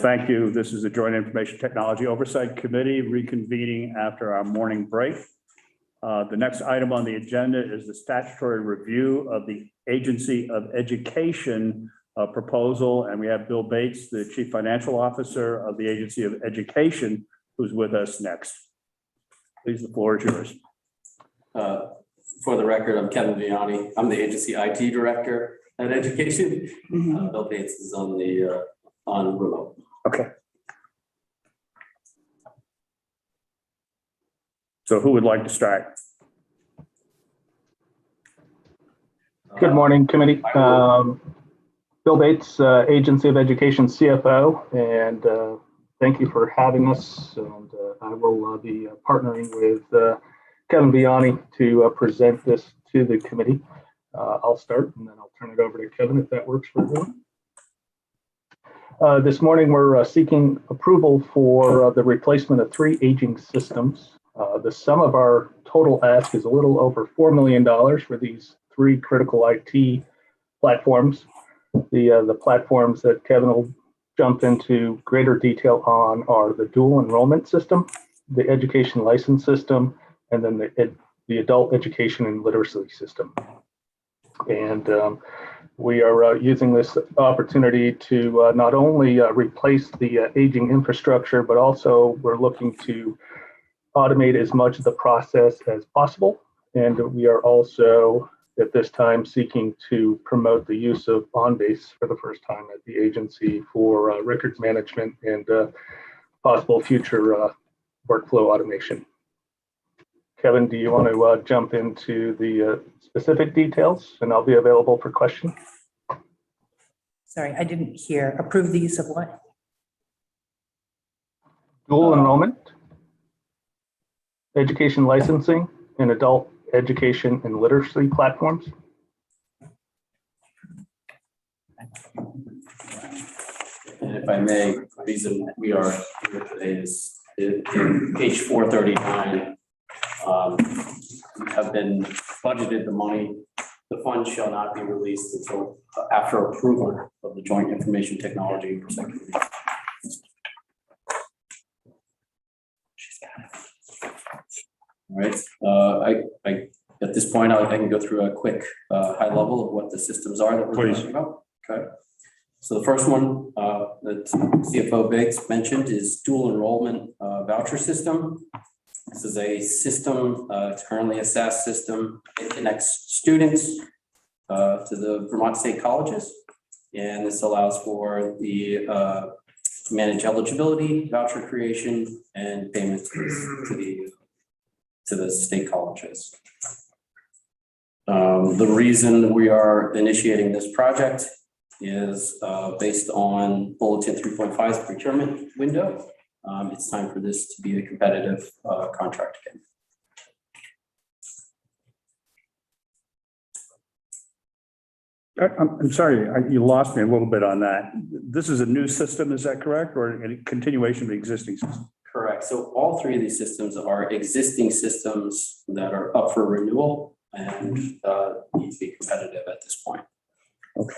Thank you. This is the Joint Information Technology Oversight Committee reconvening after our morning break. The next item on the agenda is the statutory review of the Agency of Education proposal. And we have Bill Bates, the Chief Financial Officer of the Agency of Education, who's with us next. Please, the floor is yours. For the record, I'm Kevin Vianney. I'm the Agency IT Director at Education. Bill Bates is on the on remote. Okay. So who would like to start? Good morning, committee. Bill Bates, Agency of Education CFO, and thank you for having us. And I will be partnering with Kevin Vianney to present this to the committee. I'll start and then I'll turn it over to Kevin if that works for everyone. This morning, we're seeking approval for the replacement of 3 aging systems. The sum of our total ask is a little over $4 million for these 3 critical IT platforms. The platforms that Kevin will jump into greater detail on are the dual enrollment system, the education license system, and then the adult education and literacy system. And we are using this opportunity to not only replace the aging infrastructure, but also we're looking to automate as much of the process as possible. And we are also at this time seeking to promote the use of OnBase for the first time at the agency for records management and possible future workflow automation. Kevin, do you want to jump into the specific details, and I'll be available for questions? Sorry, I didn't hear. Approve the use of what? Dual enrollment, education licensing, and adult education and literacy platforms. And if I may, the reason we are here today is in page 439. We have been budgeted the money. The fund shall not be released until after approval of the Joint Information Technology Oversight Committee. All right. I at this point I can go through a quick high level of what the systems are that we're talking about. Okay. So the first one that CFO Biggs mentioned is dual enrollment voucher system. This is a system, it's currently a SaaS system. It connects students to the Vermont State Colleges. And this allows for the manage eligibility, voucher creation, and payments to the state colleges. The reason we are initiating this project is based on Bulletin 3.5's procurement window. It's time for this to be a competitive contract again. I'm sorry, you lost me a little bit on that. This is a new system, is that correct? Or a continuation of the existing system? Correct. So all 3 of these systems are existing systems that are up for renewal and need to be competitive at this point. Okay.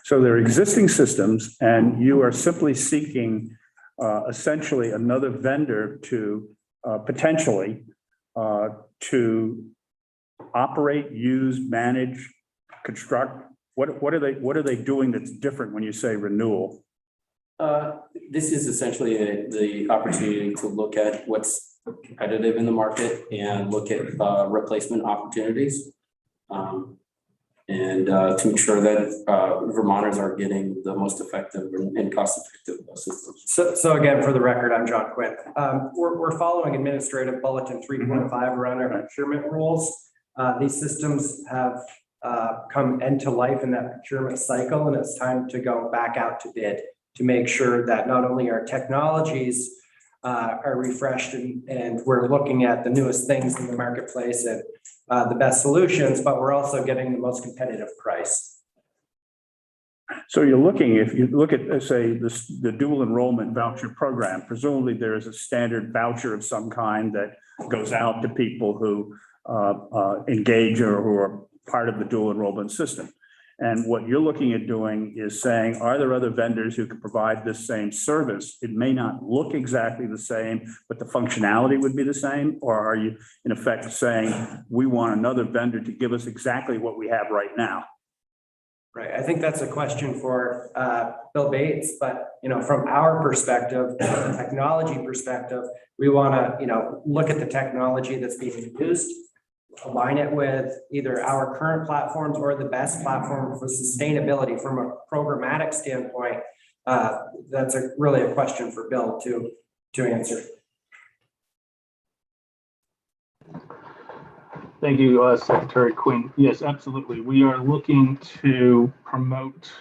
So they're existing systems and you are simply seeking essentially another vendor to potentially to operate, use, manage, construct. What are they doing that's different when you say renewal? This is essentially the opportunity to look at what's competitive in the market and look at replacement opportunities, and to ensure that Vermonters are getting the most effective and cost-effective systems. So again, for the record, I'm John Quinn. We're following Administrative Bulletin 3.5 around our procurement rules. These systems have come end to life in that procurement cycle, and it's time to go back out to bid to make sure that not only our technologies are refreshed and we're looking at the newest things in the marketplace and the best solutions, but we're also getting the most competitive price. So you're looking, if you look at, say, the dual enrollment voucher program, presumably there is a standard voucher of some kind that goes out to people who engage or who are part of the dual enrollment system. And what you're looking at doing is saying, are there other vendors who can provide this same service? It may not look exactly the same, but the functionality would be the same? Or are you in effect saying, we want another vendor to give us exactly what we have right now? Right, I think that's a question for Bill Bates, but from our perspective, the technology perspective, we want to look at the technology that's being used, align it with either our current platforms or the best platform for sustainability from a programmatic standpoint. That's really a question for Bill to answer. Thank you, Secretary Quinn. Yes, absolutely. We are looking to promote,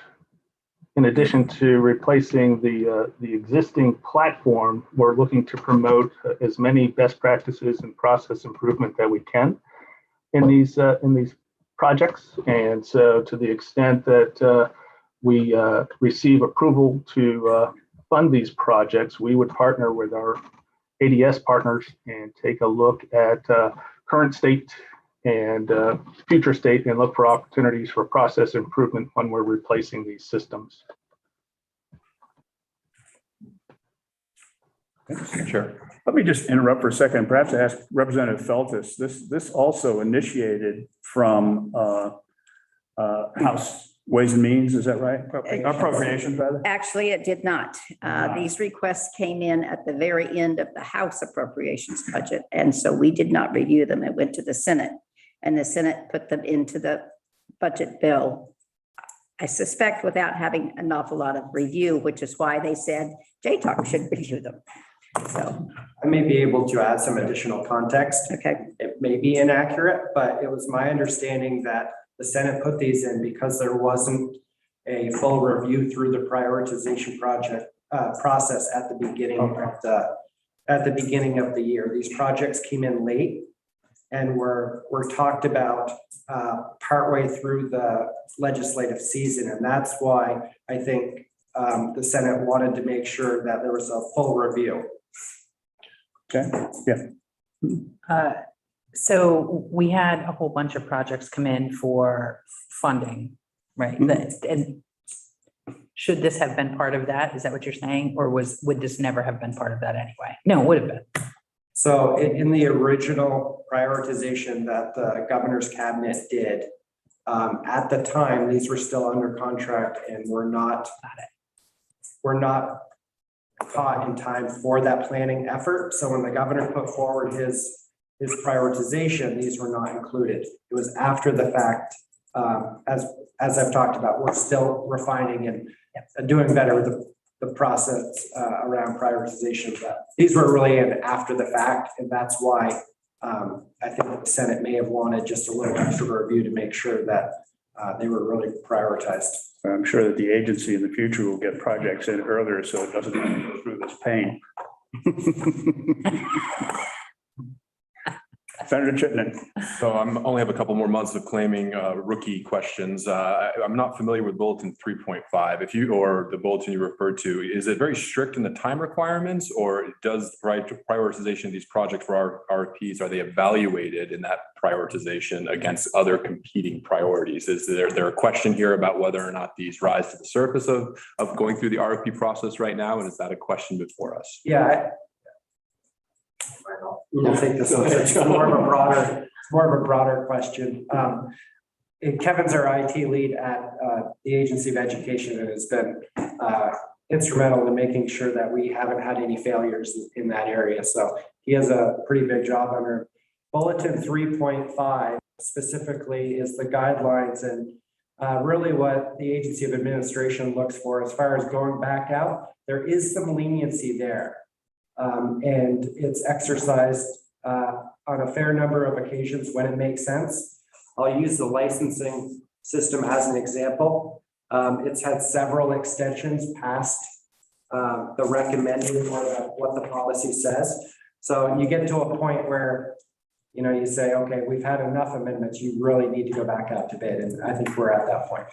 in addition to replacing the existing platform, we're looking to promote as many best practices and process improvement that we can in these projects. And so, to the extent that we receive approval to fund these projects, we would partner with our ADS partners and take a look at current state and future state and look for opportunities for process improvement when we're replacing these systems. Sure. Let me just interrupt for a second, perhaps ask Representative Feltus. This also initiated from House Ways and Means, is that right? Appropriations, rather? Actually, it did not. These requests came in at the very end of the House appropriations budget. And so we did not review them. It went to the Senate and the Senate put them into the budget bill. I suspect without having an awful lot of review, which is why they said Jitoc should review them. So I may be able to add some additional context. okay. It may be inaccurate, but it was my understanding that the Senate put these in because there wasn't a full review through the prioritization process at the beginning of the year. These projects came in late and were talked about partway through the legislative season, and that's why I think the Senate wanted to make sure that there was a full review. Okay, yeah. So we had a whole bunch of projects come in for funding, right? And should this have been part of that? Is that what you're saying? Or would this never have been part of that anyway? No, it would have been. So in the original prioritization that the governor's cabinet did, at the time, these were still under contract and were not caught in time for that planning effort. So when the governor put forward his prioritization, these were not included. It was after the fact, as I've talked about, we're still refining and doing better with the process around prioritization. But these were really in after the fact, and that's why I think the Senate may have wanted just a little extra review to make sure that they were really prioritized. I'm sure that the agency in the future will get projects in earlier so it doesn't have to go through this pain. Senator Chittenden. So only have a couple more months of claiming rookie questions. I'm not familiar with bulletin 3.5. Or the bulletin you referred to, is it very strict in the time requirements, or does prioritization of these projects for our RFPs, are they evaluated in that prioritization against other competing priorities? Is there a question here about whether or not these rise to the surface of going through the RFP process right now? And is that a question before us? Yeah. We'll take this one. It's more of a broader question. And Kevin's our IT lead at the Agency of Education and has been instrumental in making sure that we haven't had any failures in that area. So he has a pretty big job under bulletin 3.5 specifically is the guidelines and really what the Agency of Administration looks for as far as going back out. There is some leniency there. And it's exercised on a fair number of occasions when it makes sense. I'll use the licensing system as an example. It's had several extensions past the recommended or what the policy says. So you get to a point where, you say, okay, we've had enough amendments. You really need to go back out to bid. And I think we're at that point.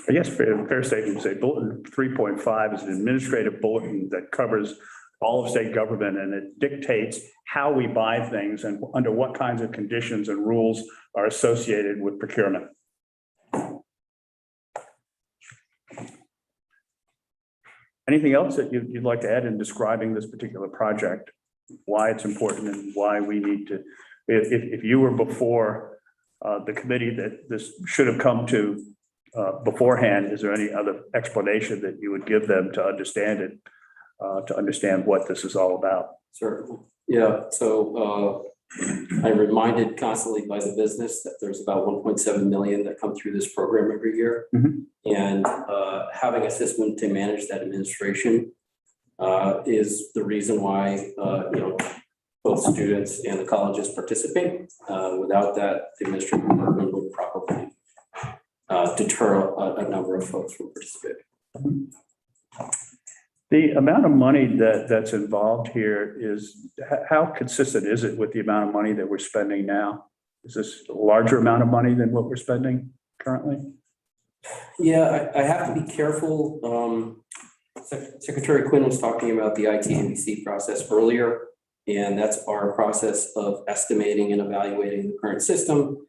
I guess fair statement to say bulletin 3.5 is an administrative bulletin that covers all of state government, and it dictates how we buy things and under what kinds of conditions and rules are associated with procurement. Anything else that you'd like to add in describing this particular project? Why it's important and why we need to, if you were before the committee that this should have come to beforehand, is there any other explanation that you would give them to understand it, to understand what this is all about? Certainly. Yeah, so I'm reminded constantly by the business that there's about 1.7 million that come through this program every year. And having a system to manage that administration is the reason why both students and the colleges participate. Without that, the administrative department would probably deter a number of folks from participating. The amount of money that's involved here is, how consistent is it with the amount of money that we're spending now? Is this a larger amount of money than what we're spending currently? Yeah, I have to be careful. Secretary Quinn was talking about the ITNBC process earlier, and that's our process of estimating and evaluating the current system,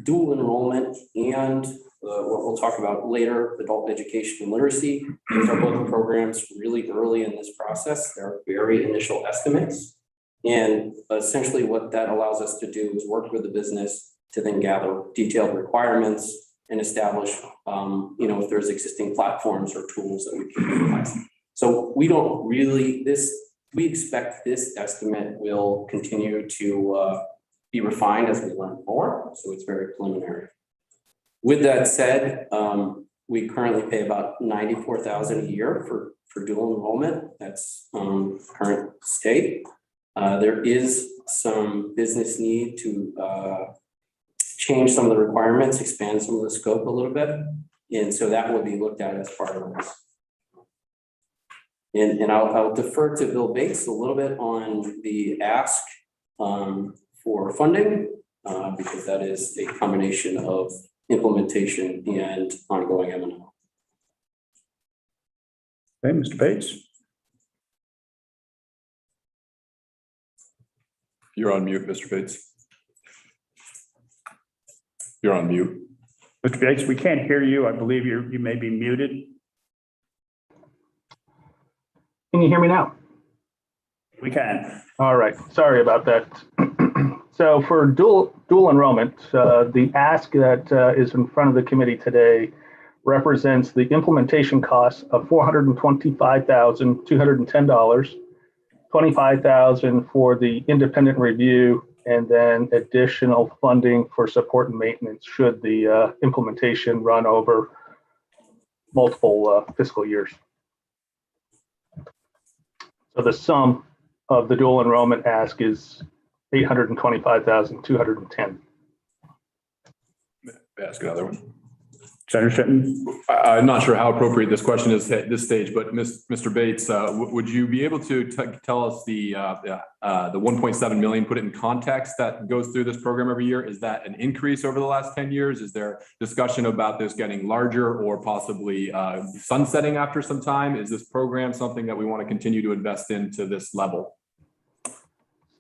dual enrollment, and what we'll talk about later, adult education and literacy. Those are both programs really early in this process. They're very initial estimates. And essentially what that allows us to do is work with the business to then gather detailed requirements and establish, if there's existing platforms or tools that we can utilize. So we don't really, we expect this estimate will continue to be refined as we learn more. So it's very preliminary. With that said, we currently pay about $94,000 a year for dual enrollment. That's current state. There is some business need to change some of the requirements, expand some of the scope a little bit. And so that will be looked at as part of this. And I'll defer to Bill Bates a little bit on the ask for funding, because that is a combination of implementation and ongoing M&O. Okay, Mr. Bates. You're on mute, Mr. Bates. You're on mute. Mr. Bates, we can't hear you. I believe you may be muted. Can you hear me now? We can. All right, sorry about that. So for dual enrollment, the ask that is in front of the committee today represents the implementation costs of $425,210, $25,000 for the independent review, and then additional funding for support and maintenance should the implementation run over multiple fiscal years. So the sum of the dual enrollment ask is $825,210. Ask another one. Senator Shitten. I'm not sure how appropriate this question is at this stage, but Mr. Bates, would you be able to tell us the 1.7 million, put it in context, that goes through this program every year? Is that an increase over the last 10 years? Is there discussion about this getting larger or possibly sunsetting after some time? Is this program something that we want to continue to invest in to this level?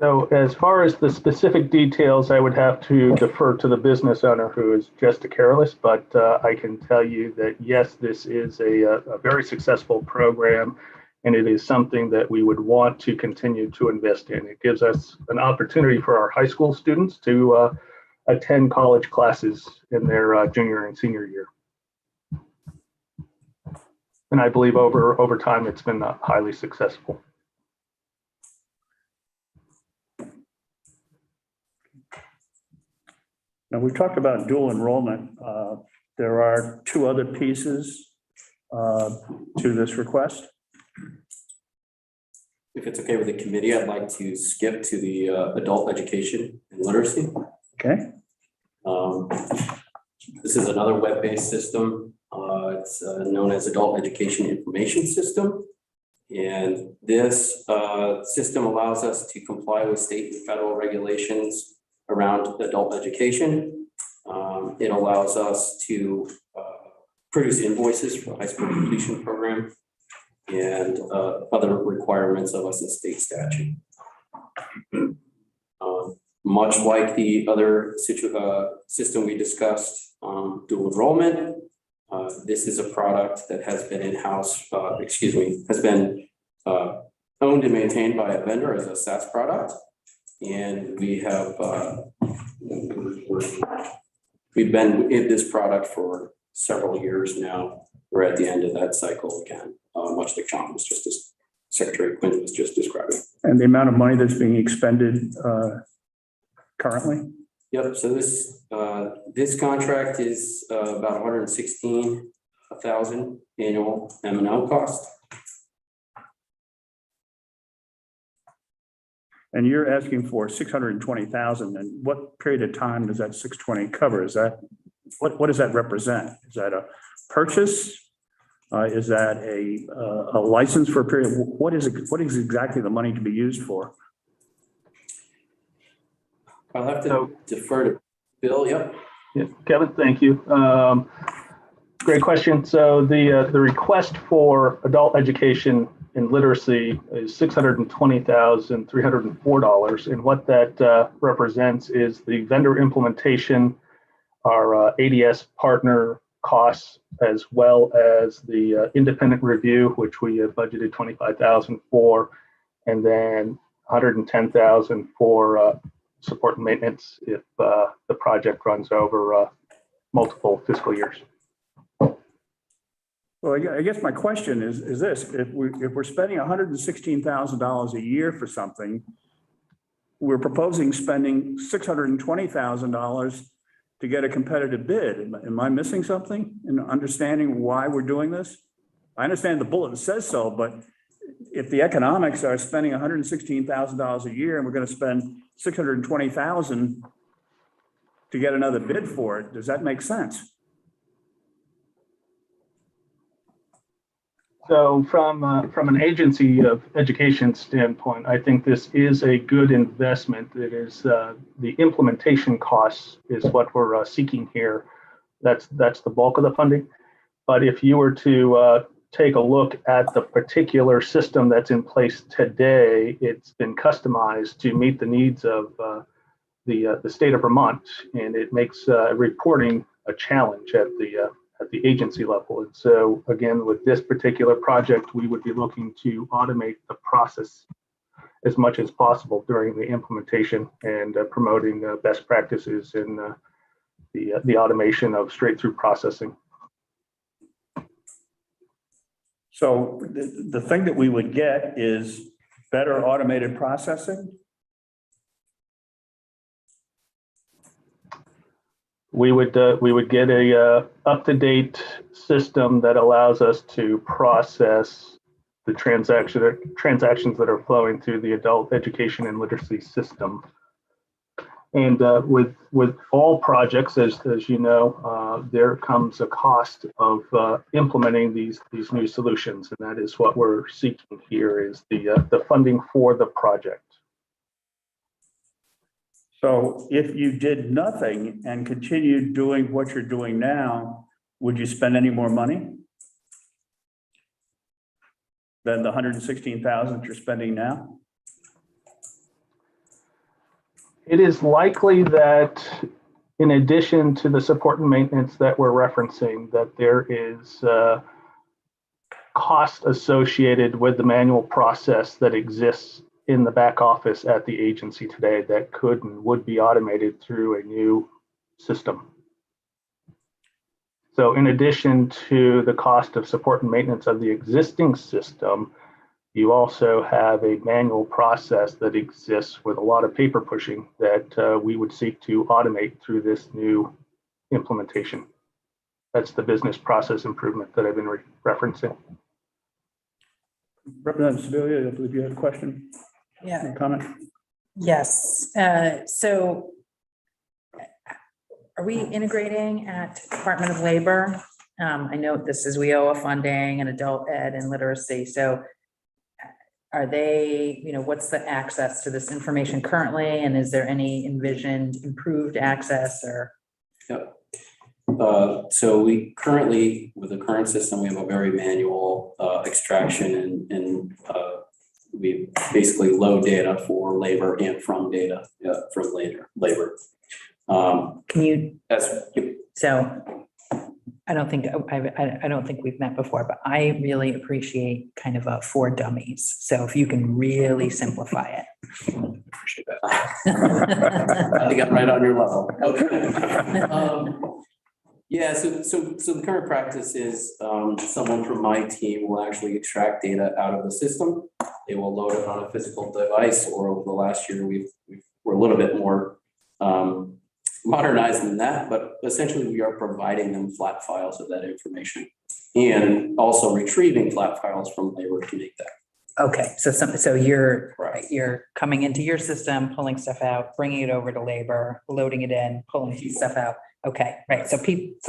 So as far as the specific details, I would have to defer to the business owner, who is Jessica Careless, but I can tell you that yes, this is a very successful program, and it is something that we would want to continue to invest in. It gives us an opportunity for our high school students to attend college classes in their junior and senior year. And I believe over time, it's been highly successful. Now, we talked about dual enrollment. There are two other pieces to this request. If it's okay with the committee, I'd like to skip to the adult education and literacy. Okay. This is another web-based system. It's known as Adult Education Information System. And this system allows us to comply with state and federal regulations around adult education. It allows us to produce invoices for the high school completion program and other requirements of us in state statute. Much like the other system we discussed, dual enrollment, This is a product that has been in-house, has been owned and maintained by a vendor as a SaaS product. And we have, we've been in this product for several years now. We're at the end of that cycle again, much like John was just, as Secretary Quinn was just describing. And the amount of money that's being expended currently? Yep, so this contract is about $116,000 annual M&O cost. And you're asking for 620,000, and what period of time does that 620 cover? Is that, what does that represent? Is that a purchase? Is that a license for a period? What is exactly the money to be used for? I'll have to defer to Bill, yep. Yeah, Kevin, thank you. Great question. So the request for adult education and literacy is $620,304. And what that represents is the vendor implementation, our ADS partner costs, as well as the independent review, which we have budgeted $25,000 for, and then $110,000 for support and maintenance if the project runs over multiple fiscal years. Well, I guess my question is this: if we're spending $116,000 a year for something, we're proposing spending $620,000 to get a competitive bid. Am I missing something in understanding why we're doing this? I understand the bulletin says so, but if the economics are spending $116,000 a year and we're going to spend $620,000 to get another bid for it, does that make sense? So from an agency of education standpoint, I think this is a good investment. It is the implementation costs is what we're seeking here. That's the bulk of the funding. But if you were to take a look at the particular system that's in place today, it's been customized to meet the needs of the state of Vermont, and it makes reporting a challenge at the agency level. And so again, with this particular project, we would be looking to automate the process as much as possible during the implementation and promoting best practices in the automation of straight through processing. So the thing that we would get is better automated processing? We would get a up-to-date system that allows us to process the transactions that are flowing through the adult education and literacy system. And with all projects, as you know, there comes a cost of implementing these new solutions, and that is what we're seeking here is the funding for the project. So if you did nothing and continued doing what you're doing now, would you spend any more money than the $116,000 you're spending now? It is likely that in addition to the support and maintenance that we're referencing, that there is cost associated with the manual process that exists in the back office at the agency today that could and would be automated through a new system. So in addition to the cost of support and maintenance of the existing system, you also have a manual process that exists with a lot of paper pushing that we would seek to automate through this new implementation. That's the business process improvement that I've been referencing. Representative Sibilia, I believe you had a question. Yeah. Comment? Yes. So are we integrating at Department of Labor? I know this is WIOA funding and adult ed and literacy. So are they, what's the access to this information currently? And is there any envisioned improved access or? Yep. So we currently, with the current system, we have a very manual extraction and we basically load data for labor and from data from labor. Can you, That's so I don't think, I don't think we've met before, but I really appreciate kind of a for dummies. So if you can really simplify it. Appreciate that. I think I'm right on your level. Okay. Yeah, so the current practice is someone from my team will actually extract data out of the system. They will load it on a physical device, or over the last year, we're a little bit more modernized than that, but essentially we are providing them flat files of that information and also retrieving flat files from labor to make that. Okay, so you're, Right. you're coming into your system, pulling stuff out, bringing it over to labor, loading it in, pulling stuff out. Okay, right. So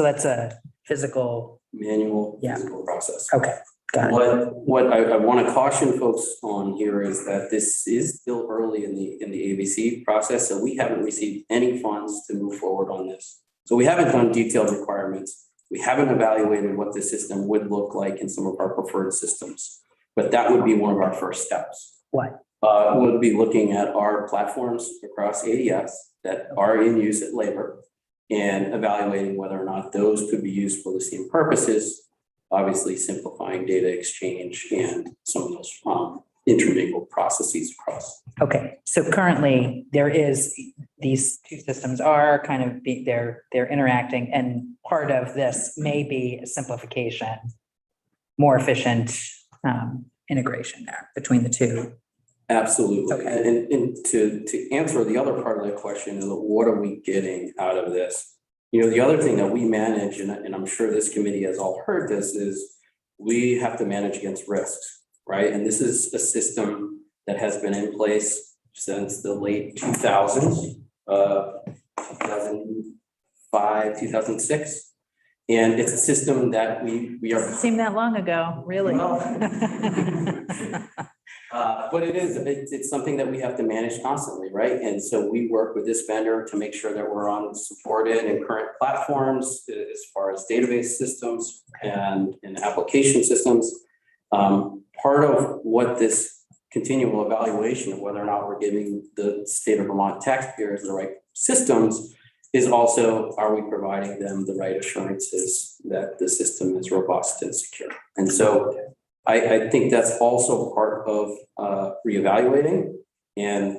that's a physical, Manual, Yeah. physical process. okay, got it. What I want to caution folks on here is that this is still early in the ABC process, so we haven't received any funds to move forward on this. So we haven't done detailed requirements. We haven't evaluated what the system would look like in some of our preferred systems, but that would be one of our first steps. What? We'll be looking at our platforms across ADS that are in use at labor and evaluating whether or not those could be used for the same purposes, obviously simplifying data exchange and some of those intermingled processes across. Okay, so currently these two systems are kind of they're interacting, and part of this may be a simplification, more efficient integration there between the two. Absolutely. Okay. And to answer the other part of that question is what are we getting out of this? You know, the other thing that we manage, and I'm sure this committee has all heard this, is we have to manage against risks, right? And this is a system that has been in place since the late 2000s, 2005, 2006. And it's a system that we are. Doesn't seem that long ago, really. But it's something that we have to manage constantly, right? And so we work with this vendor to make sure that we're on supported and current platforms as far as database systems and application systems. Part of what this continual evaluation of whether or not we're giving the state of Vermont taxpayers the right systems is also, are we providing them the right assurances that the system is robust and secure? And so I think that's also part of reevaluating, and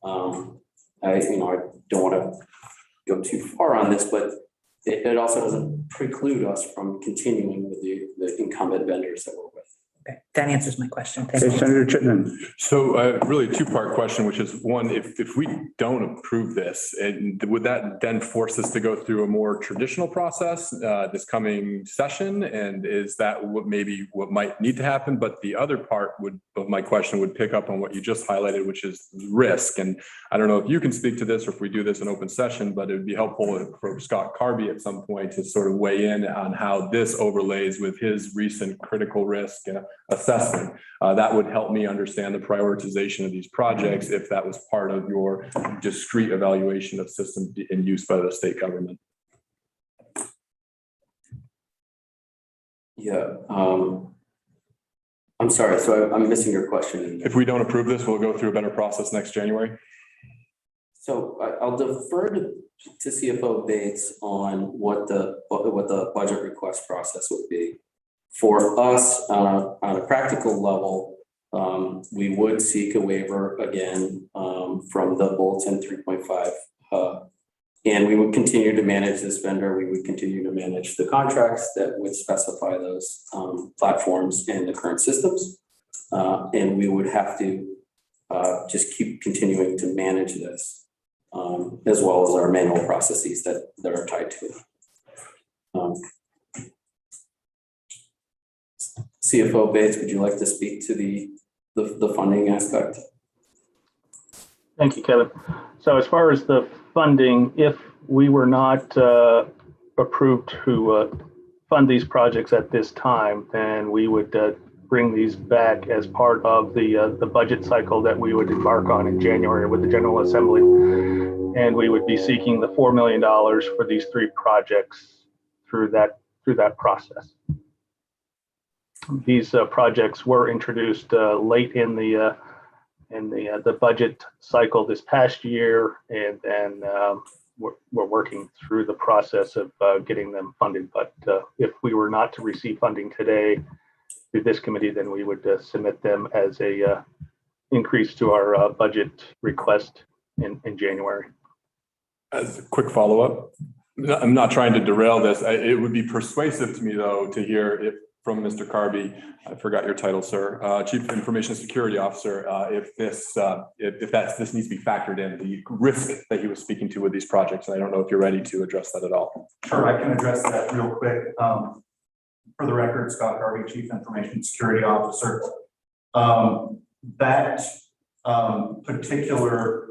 I don't want to go too far on this, but it also doesn't preclude us from continuing with the incumbent vendors that we're with. Okay, that answers my question. Thank Okay, you. Senator Chittenden. So really a two-part question, which is one, if we don't approve this, and would that then force us to go through a more traditional process this coming session? And is that what might need to happen? But the other part of my question would pick up on what you just highlighted, which is risk. And I don't know if you can speak to this or if we do this in open session, but it would be helpful for Scott Carby at some point to sort of weigh in on how this overlays with his recent critical risk assessment. That would help me understand the prioritization of these projects if that was part of your discrete evaluation of systems in use by the state government. Yeah, I'm sorry, so I'm missing your question. If we don't approve this, we'll go through a better process next January. So I'll defer to CFO Bates on what the budget request process would be. For us, on a practical level, we would seek a waiver again from the Bulletin 3.5. And we would continue to manage this vendor. We would continue to manage the contracts that would specify those platforms and the current systems. And we would have to just keep continuing to manage this, as well as our manual processes that are tied to it. CFO Bates, would you like to speak to the funding aspect? Thank you, Kevin. So as far as the funding, if we were not approved to fund these projects at this time, then we would bring these back as part of the budget cycle that we would embark on in January with the General Assembly. And we would be seeking the $4 million for these three projects through that process. These projects were introduced late in the budget cycle this past year, and then we're working through the process of getting them funded. But if we were not to receive funding today through this committee, then we would submit them as a increase to our budget request in January. As a quick follow-up, I'm not trying to derail this. It would be persuasive to me, though, to hear if from Mr. Carby, I forgot your title, sir, Chief Information Security Officer, if this needs to be factored in, the risk that he was speaking to with these projects. And I don't know if you're ready to address that at all. Sure, I can address that real quick. For the record, Scott Garvey, Chief Information Security Officer. That particular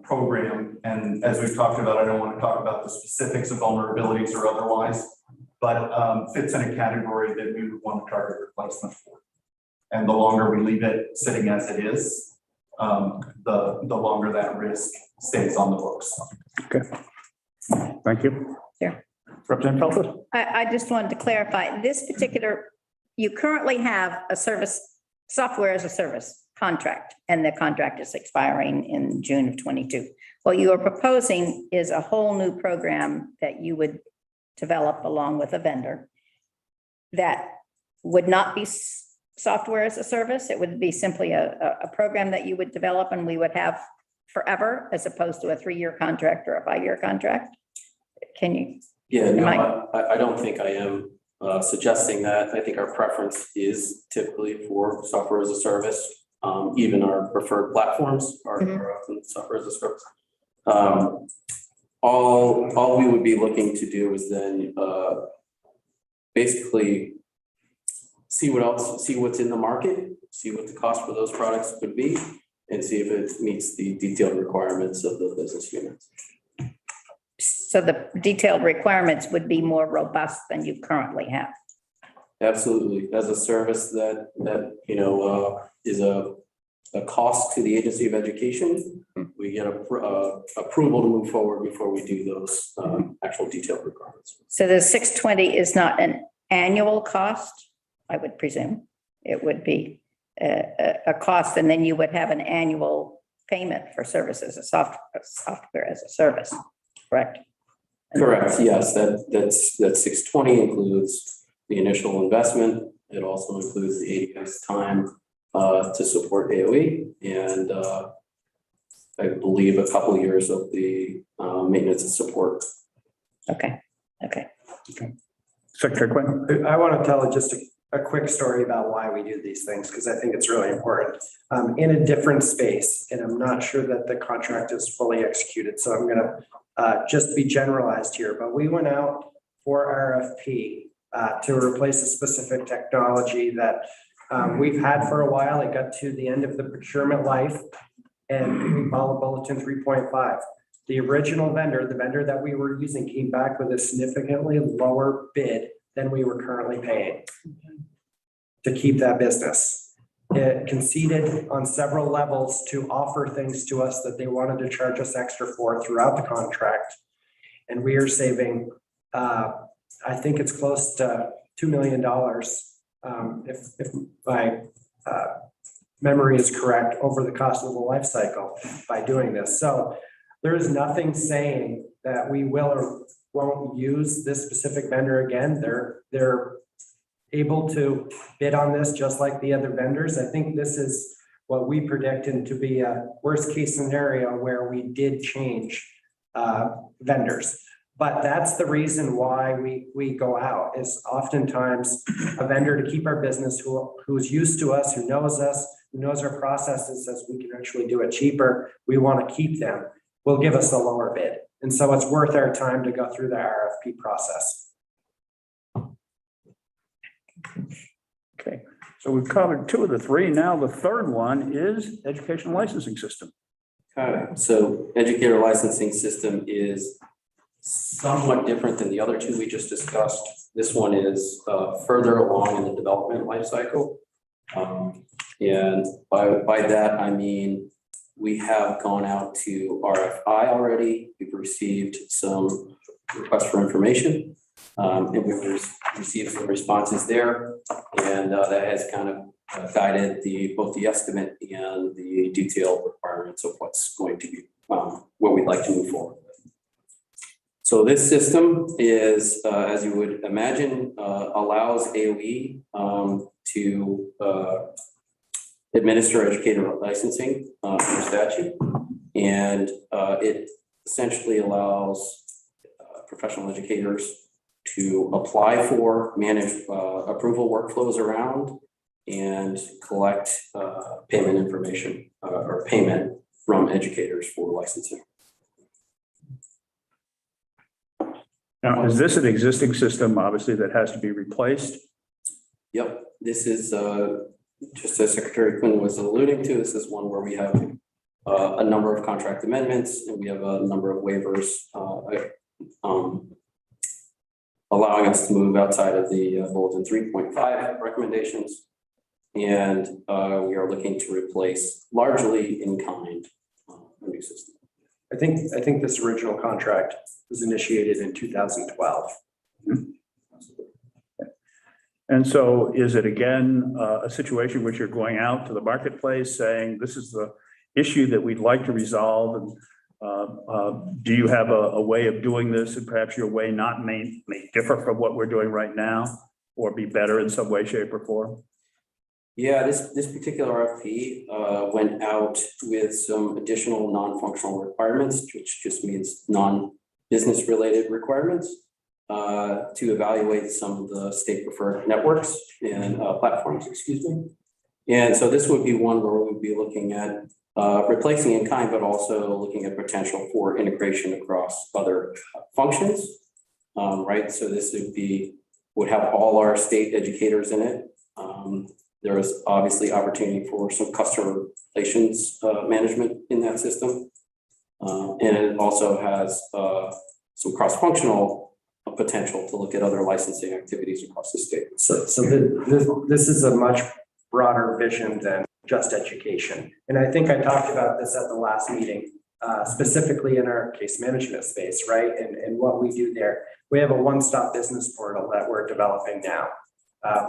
program, and as we've talked about, I don't want to talk about the specifics of vulnerabilities or otherwise, but fits in a category that we would want to target replacement for. And the longer we leave it sitting as it is, the longer that risk stays on the books. Okay. Thank you. Sure. Representative Feltus? I just wanted to clarify, this particular, you currently have a software as a service contract, and the contract is expiring in June of 22. What you are proposing is a whole new program that you would develop along with a vendor that would not be software as a service. It would be simply a program that you would develop and we would have forever, as opposed to a 3-year contract or a 5-year contract. Can you? Yeah, no, I don't think I am suggesting that. I think our preference is typically for software as a service. Even our preferred platforms are often software as a service. All we would be looking to do is then basically see what's in the market, see what the cost for those products could be, and see if it meets the detailed requirements of the business units. So the detailed requirements would be more robust than you currently have. Absolutely, as a service that is a cost to the Agency of Education, we get approval to move forward before we do those actual detailed requirements. So the 620 is not an annual cost, I would presume. It would be a cost, and then you would have an annual payment for services, a software as a service, correct? Correct, yes, that 620 includes the initial investment. It also includes the ADS time to support AOE, and I believe a couple of years of the maintenance and support. Okay. Secretary Quinn? I want to tell just a quick story about why we do these things, because I think it's really important. In a different space, and I'm not sure that the contract is fully executed, so I'm going to just be generalized here, but we went out for RFP to replace a specific technology that we've had for a while. It got to the end of the procurement life, and we followed Bulletin 3.5. The original vendor, the vendor that we were using, came back with a significantly lower bid than we were currently paying to keep that business. It conceded on several levels to offer things to us that they wanted to charge us extra for throughout the contract. And we are saving, I think it's close to $2 million. If my memory is correct, over the cost of the life cycle by doing this. So there is nothing saying that we will or won't use this specific vendor again. They're able to bid on this just like the other vendors. I think this is what we predicted to be a worst case scenario where we did change vendors. But that's the reason why we go out, is oftentimes a vendor to keep our business who's used to us, who knows our processes, says we can actually do it cheaper. We want to keep them, will give us a lower bid. And so it's worth our time to go through the RFP process. Okay, so we've covered 2 of the 3. Now the third one is education licensing system. Okay, so educator licensing system is somewhat different than the other 2 we just discussed. This one is further along in the development life cycle. And by that, I mean, we have gone out to RFI already. We've received some requests for information, and we've received some responses there. And that has kind of guided both the estimate and the detailed requirements of what's going to be, what we'd like to move forward with. So this system is, as you would imagine, allows AOE to administer educator licensing under statute. And it essentially allows professional educators to apply for, manage approval workflows around, and collect payment information or payment from educators for licensing. Now, is this an existing system, obviously, that has to be replaced? Yep, this is just as Secretary Quinn was alluding to, this is one where we have a number of contract amendments and we have a number of waivers allowing us to move outside of the Bulletin 3.5 recommendations. And we are looking to replace largely in kind a new system. I think this original contract was initiated in 2012. And so is it again a situation which you're going out to the marketplace saying, this is the issue that we'd like to resolve? And do you have a way of doing this, and perhaps your way may differ from what we're doing right now, or be better in some way, shape, or form? Yeah, this particular RFP went out with some additional non-functional requirements, which just means non-business related requirements to evaluate some of the state preferred networks and platforms, excuse me. And so this would be one where we would be looking at replacing in kind, but also looking at potential for integration across other functions, right? So this would have all our state educators in it. There is obviously opportunity for some customer relations management in that system. And it also has some cross-functional potential to look at other licensing activities across the state. So this is a much broader vision than just education. And I think I talked about this at the last meeting, specifically in our case management space, right? And what we do there. We have a one-stop business portal that we're developing now.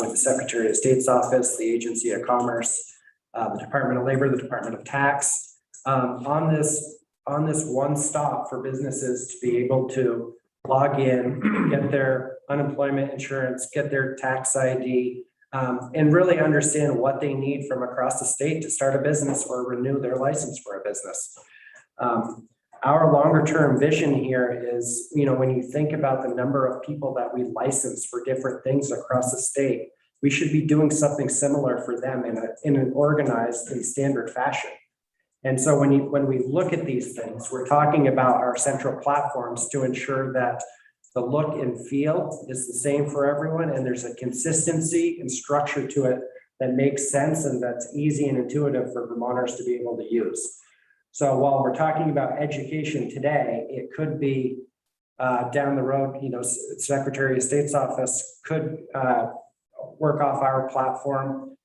With the Secretary of State's office, the Agency of Commerce, the Department of Labor, the Department of Tax, on this one stop for businesses to be able to log in, get their unemployment insurance, get their tax ID, and really understand what they need from across the state to start a business or renew their license for a business. Our longer term vision here is, when you think about the number of people that we license for different things across the state, we should be doing something similar for them in an organized and standard fashion. And so when we look at these things, we're talking about our central platforms to ensure that the look and feel is the same for everyone, and there's a consistency and structure to it that makes sense and that's easy and intuitive for Vermonters to be able to use. So while we're talking about education today, it could be down the road, Secretary of State's office could work off our platform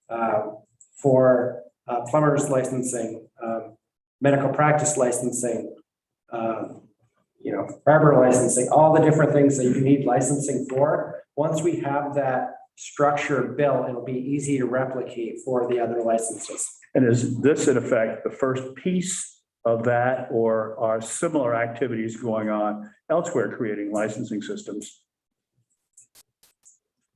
for plumbers licensing, medical practice licensing, barber licensing, all the different things that you need licensing for. Once we have that structure built, it'll be easy to replicate for the other licenses. And is this in effect the first piece of that, or are similar activities going on elsewhere creating licensing systems?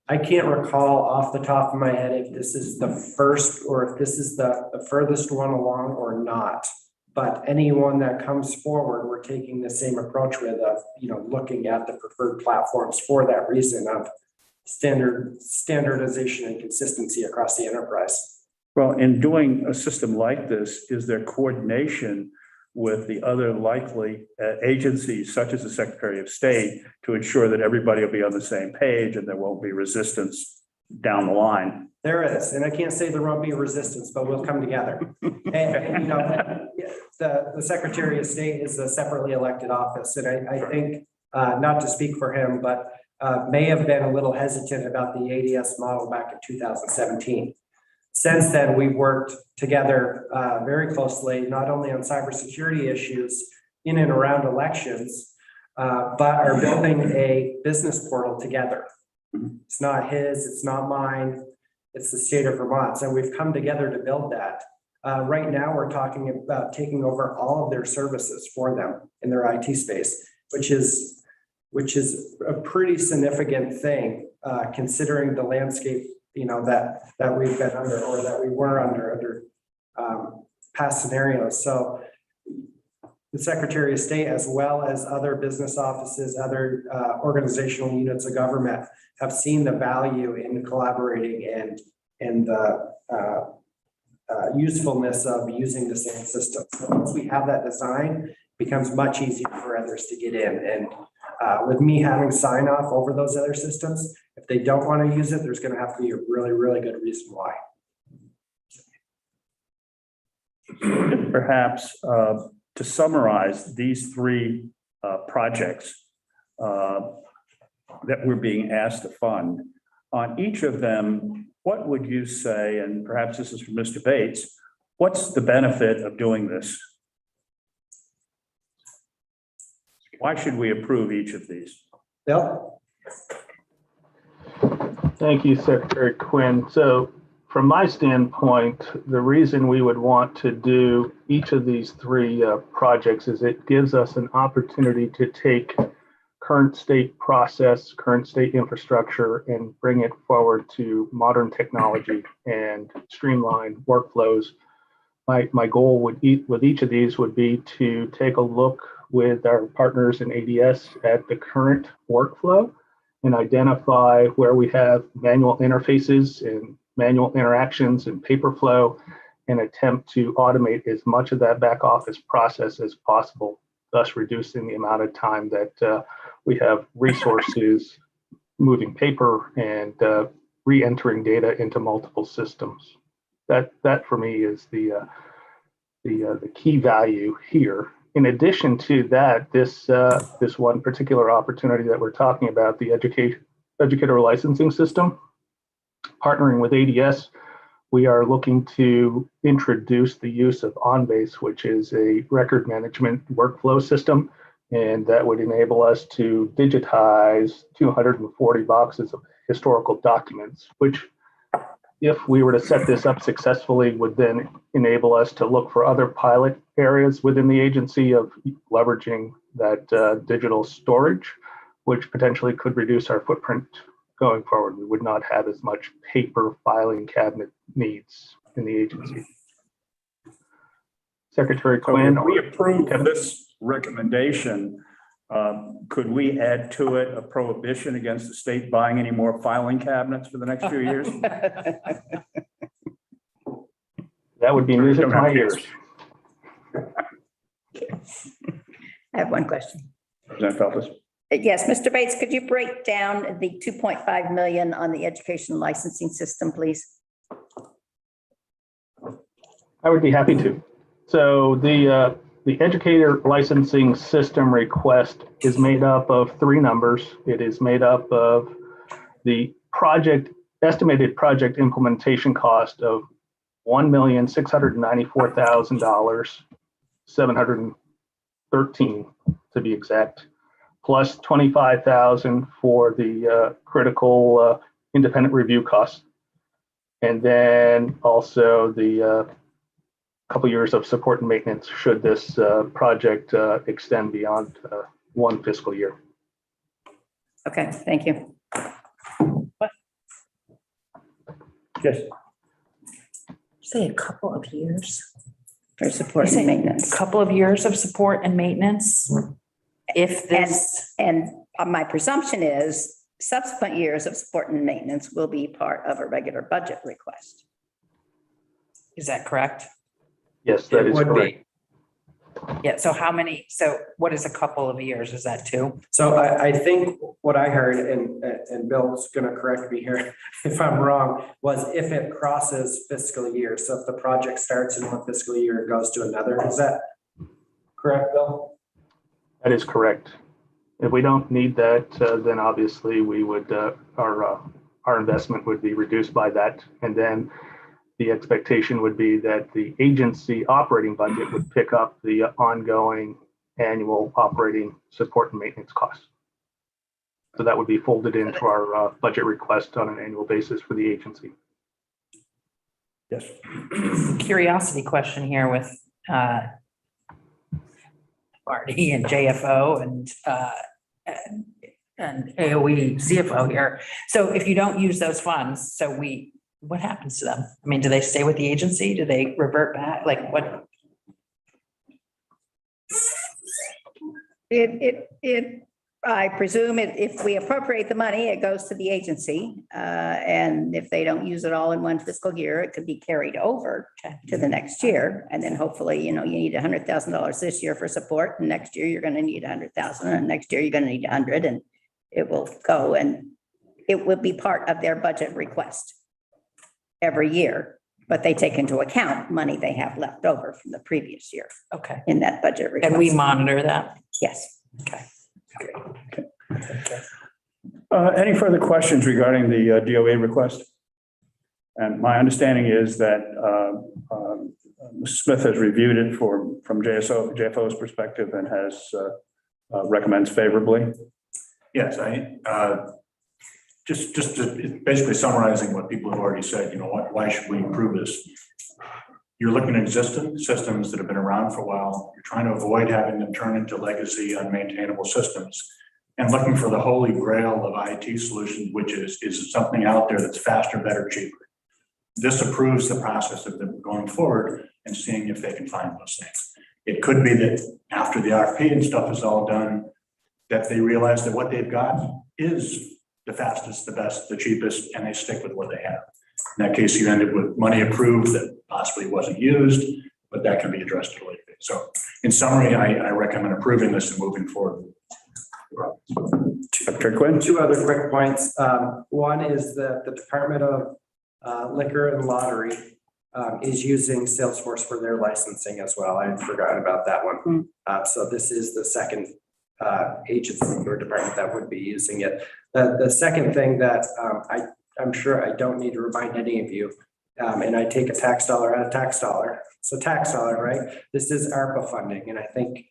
I can't recall off the top of my head if this is the first or if this is the furthest one along or not. But anyone that comes forward, we're taking the same approach with looking at the preferred platforms for that reason of standardization and consistency across the enterprise. Well, in doing a system like this, is there coordination with the other likely agencies, such as the Secretary of State, to ensure that everybody will be on the same page and there won't be resistance down the line? There is, and I can't say there won't be resistance, but we'll come together. And the Secretary of State is a separately elected office, and I think, not to speak for him, but may have been a little hesitant about the ADS model back in 2017. Since then, we've worked together very closely, not only on cybersecurity issues in and around elections, but are building a business portal together. It's not his, it's not mine, it's the state of Vermont. So we've come together to build that. Right now, we're talking about taking over all of their services for them in their IT space, which is which is a pretty significant thing, considering the landscape, that we've been under, or that we were under past scenarios. So the Secretary of State, as well as other business offices, other organizational units of government, have seen the value in collaborating and the usefulness of using the same system. So once we have that design, it becomes much easier for others to get in. And with me having sign off over those other systems, if they don't want to use it, there's going to have to be a really, really good reason why. Perhaps to summarize these three projects that we're being asked to fund, on each of them, what would you say, and perhaps this is for Mr. Bates, what's the benefit of doing this? Why should we approve each of these? Bill? Thank you, Secretary Quinn. So from my standpoint, the reason we would want to do each of these three projects is it gives us an opportunity to take current state process, current state infrastructure, and bring it forward to modern technology and streamline workflows. My goal with each of these would be to take a look with our partners in ADS at the current workflow and identify where we have manual interfaces and manual interactions and paper flow, and attempt to automate as much of that back office process as possible, thus reducing the amount of time that we have resources moving paper and re-entering data into multiple systems. That for me is the key value here. In addition to that, this one particular opportunity that we're talking about, the educator licensing system, partnering with ADS, we are looking to introduce the use of OnBase, which is a record management workflow system, and that would enable us to digitize 240 boxes of historical documents, which, if we were to set this up successfully, would then enable us to look for other pilot areas within the agency of leveraging that digital storage, which potentially could reduce our footprint going forward. We would not have as much paper filing cabinet needs in the agency. Secretary Quinn. If we approve this recommendation, could we add to it a prohibition against the state buying any more filing cabinets for the next few years? That would be music to my ears. I have one question. Representative Feltus. Yes, Mr. Bates, could you break down the 2.5 million on the education licensing system, please? I would be happy to. So the educator licensing system request is made up of three numbers. It is made up of the estimated project implementation cost of $1,694,000, 713 to be exact, plus 25,000 for the critical independent review costs, and then also the couple years of support and maintenance should this project extend beyond one fiscal year. Okay, thank you. Yes. Say a couple of years. For support and maintenance. A couple of years of support and maintenance. If this. And my presumption is subsequent years of support and maintenance will be part of a regular budget request. Is that correct? Yes, that is correct. Yeah, so what is a couple of years? Is that two? So I think what I heard, and Bill's going to correct me here if I'm wrong, was if it crosses fiscal year. So if the project starts in one fiscal year, it goes to another. Is that correct, Bill? That is correct. If we don't need that, then obviously we would our investment would be reduced by that, and then the expectation would be that the agency operating budget would pick up the ongoing annual operating support and maintenance costs. So that would be folded into our budget request on an annual basis for the agency. Yes. Curiosity question here with Marty and JFO and and AOE CFO here. So if you don't use those funds, what happens to them? I mean, do they stay with the agency? Do they revert back? Like what? I presume if we appropriate the money, it goes to the agency. And if they don't use it all in one fiscal year, it could be carried over to the next year. And then hopefully, you need $100,000 this year for support, and next year you're going to need 100,000, and next year you're going to need 100, and it will go, and it will be part of their budget request every year. But they take into account money they have left over from the previous year Okay. in that budget request. And we monitor that? Yes. Okay. Any further questions regarding the DOE request? And my understanding is that Mr. Smith has reviewed it from JFO's perspective and has recommends favorably. Yes, just basically summarizing what people have already said, why should we improve this? You're looking at existing systems that have been around for a while. You're trying to avoid having them turn into legacy unmaintainable systems and looking for the holy grail of IT solutions, which is something out there that's faster, better, cheaper. This approves the process of them going forward and seeing if they can find those things. It could be that after the RFP and stuff is all done, that they realize that what they've got is the fastest, the best, the cheapest, and they stick with what they have. In that case, you end up with money approved that possibly wasn't used, but that can be addressed at a later date. So in summary, I recommend approving this and moving forward. Secretary Quinn? Two other quick points. One is that the Department of Liquor and Lottery is using Salesforce for their licensing as well. I forgot about that one. So this is the second agency or department that would be using it. The second thing that I'm sure I don't need to remind any of you, and I take a tax dollar out of tax dollar. It's a tax dollar, right? This is ARPA funding, and I think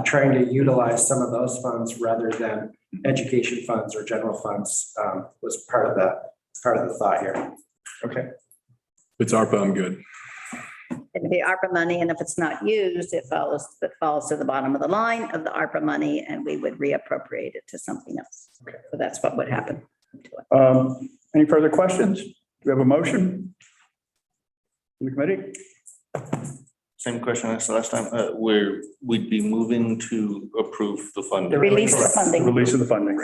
trying to utilize some of those funds rather than education funds or general funds was part of the thought here. Okay. If it's ARPA, I'm good. It'd be ARPA money, and if it's not used, it falls to the bottom of the line of the ARPA money, and we would reappropriate it to something else. Okay. So that's what would happen. Any further questions? Do we have a motion? From the committee? Same question as last time, where we'd be moving to approve the funding. Release the funding. Release of the funding.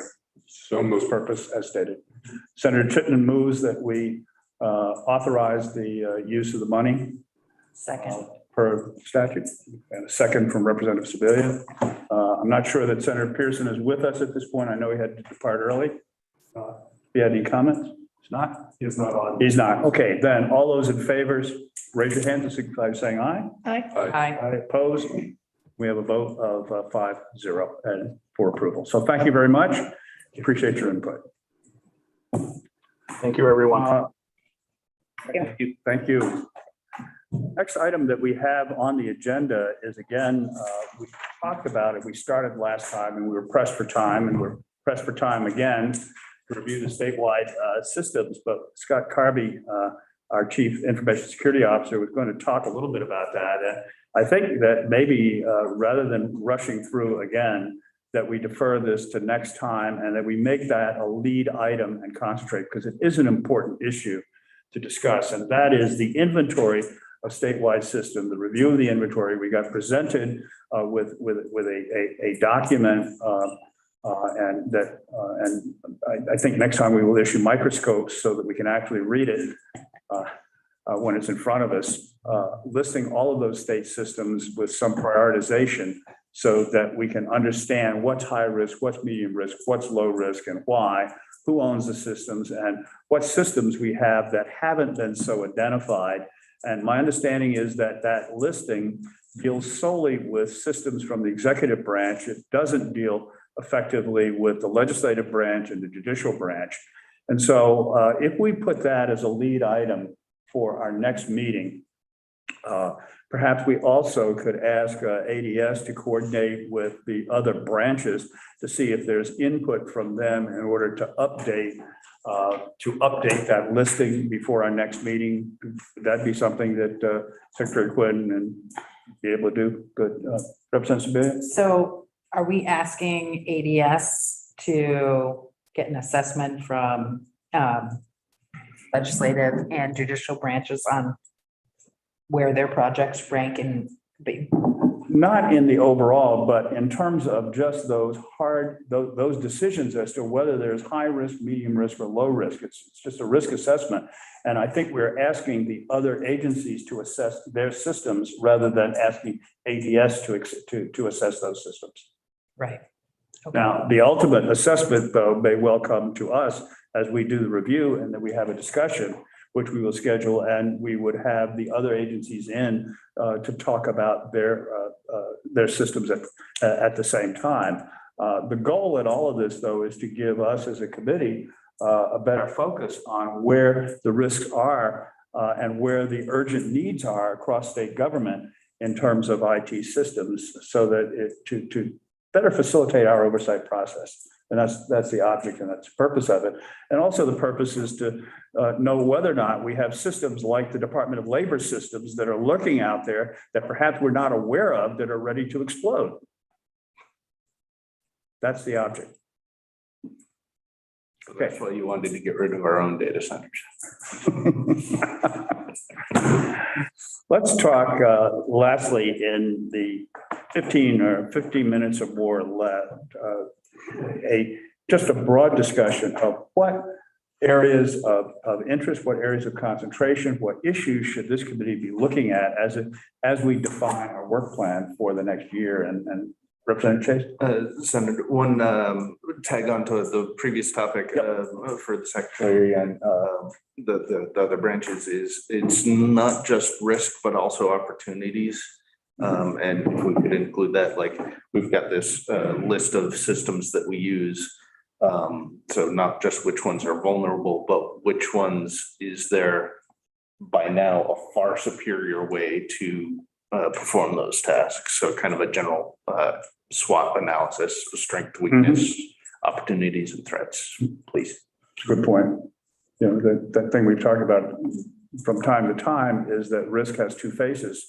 So most purpose as stated. Senator Chittenden moves that we authorize the use of the money Second. per statute, and a second from Representative Sibilia. I'm not sure that Senator Pearson is with us at this point. I know he had to depart early. He had any comments? He's not? He's not on. He's not. Okay, then all those in favor, raise your hand to signify by saying aye. Aye. Aye. I oppose. We have a vote of 5-0 and for approval. So thank you very much. Appreciate your input. Thank you, everyone. Thank you. Next item that we have on the agenda is, again, we talked about it. We started last time and we were pressed for time, and we're pressed for time again to review the statewide systems. But Scott Carby, our Chief Information Security Officer, was going to talk a little bit about that. And I think that maybe rather than rushing through again, that we defer this to next time and that we make that a lead item and concentrate, because it is an important issue to discuss. And that is the inventory of statewide system, the review of the inventory. We got presented with a document and I think next time we will issue microscopes so that we can actually read it when it's in front of us, listing all of those state systems with some prioritization so that we can understand what's high risk, what's medium risk, what's low risk, and why, who owns the systems, and what systems we have that haven't been so identified. And my understanding is that that listing deals solely with systems from the executive branch. It doesn't deal effectively with the legislative branch and the judicial branch. And so if we put that as a lead item for our next meeting, perhaps we also could ask ADS to coordinate with the other branches to see if there's input from them in order to update that listing before our next meeting. Would that be something that Secretary Quinn and be able to do? Good. Representative Sibilia? So are we asking ADS to get an assessment from legislative and judicial branches on where their projects rank in Not in the overall, but in terms of just those decisions as to whether there's high risk, medium risk, or low risk. It's just a risk assessment. And I think we're asking the other agencies to assess their systems rather than asking ATS to assess those systems. right. Okay. Now, the ultimate assessment, though, may well come to us as we do the review and then we have a discussion, which we will schedule, and we would have the other agencies in to talk about their systems at the same time. The goal in all of this, though, is to give us as a committee a better focus on where the risks are and where the urgent needs are across state government in terms of IT systems, so that to better facilitate our oversight process. And that's the object and that's the purpose of it. And also the purpose is to know whether or not we have systems like the Department of Labor systems that are lurking out there that perhaps we're not aware of that are ready to explode. That's the object. So that's why you wanted to get rid of our own data centers. Let's talk lastly in the 15 minutes or more left, just a broad discussion of what areas of interest, what areas of concentration, what issues should this committee be looking at as we define our work plan for the next year. And Representative Chase? Senator, one tag onto the previous topic for the secretary and the other branches is it's not just risk, but also opportunities. And if we could include that, like we've got this list of systems that we use. So not just which ones are vulnerable, but which ones is there by now a far superior way to perform those tasks. So kind of a general SWOT analysis, strength, weakness, opportunities and threats, please. Good point. You know, that thing we've talked about from time to time is that risk has two faces.